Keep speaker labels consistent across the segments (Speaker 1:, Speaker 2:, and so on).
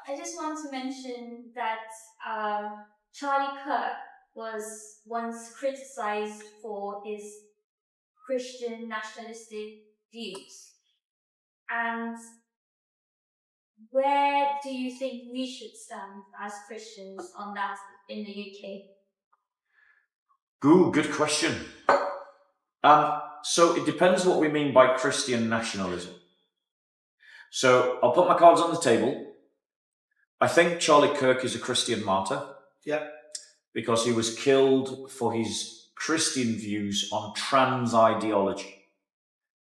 Speaker 1: I just want to mention that Charlie Kirk was once criticized for his Christian nationalistic views. And where do you think we should stand as Christians on that in the UK?
Speaker 2: Ooh, good question. So it depends what we mean by Christian nationalism. So I'll put my cards on the table. I think Charlie Kirk is a Christian martyr.
Speaker 3: Yeah.
Speaker 2: Because he was killed for his Christian views on trans ideology.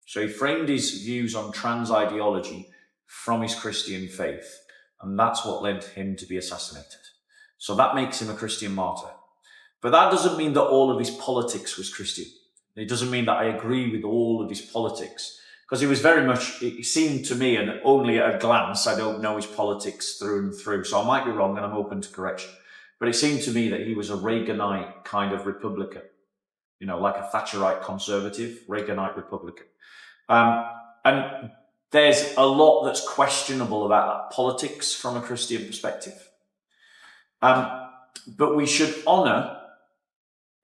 Speaker 2: So he framed his views on trans ideology from his Christian faith. And that's what led him to be assassinated. So that makes him a Christian martyr. But that doesn't mean that all of his politics was Christian. It doesn't mean that I agree with all of his politics. Because he was very much, it seemed to me, and only at a glance, I don't know his politics through and through. So I might be wrong and I'm open to correction. But it seemed to me that he was a Reaganite kind of Republican. You know, like a Thatcherite conservative, Reaganite Republican. And there's a lot that's questionable about that politics from a Christian perspective. But we should honor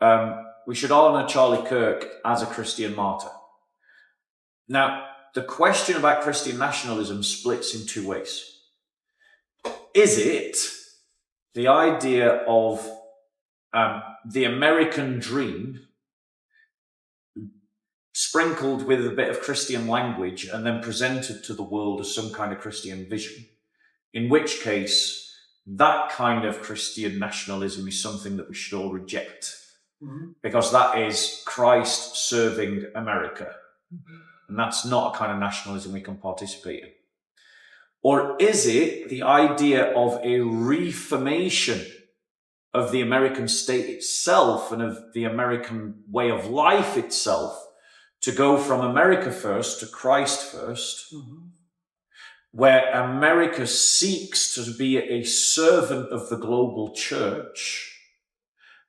Speaker 2: Charlie Kirk as a Christian martyr. Now, the question about Christian nationalism splits in two ways. Is it the idea of the American dream sprinkled with a bit of Christian language and then presented to the world as some kind of Christian vision, in which case that kind of Christian nationalism is something that we should all reject, because that is Christ serving America. And that's not a kind of nationalism we can participate in. Or is it the idea of a reformation of the American state itself and of the American way of life itself to go from America first to Christ first, where America seeks to be a servant of the global church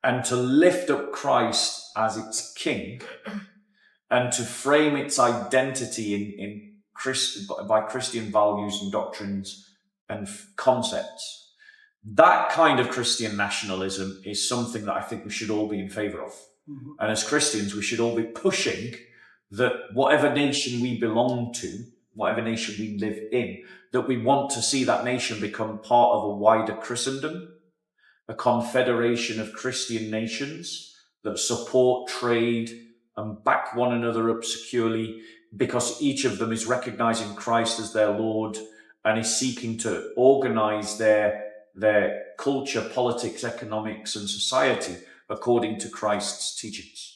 Speaker 2: and to lift up Christ as its king and to frame its identity by Christian values and doctrines and concepts? That kind of Christian nationalism is something that I think we should all be in favor of. And as Christians, we should all be pushing that whatever nation we belong to, whatever nation we live in, that we want to see that nation become part of a wider Christendom, a confederation of Christian nations that support trade and back one another up securely, because each of them is recognizing Christ as their Lord and is seeking to organize their culture, politics, economics, and society according to Christ's teachings.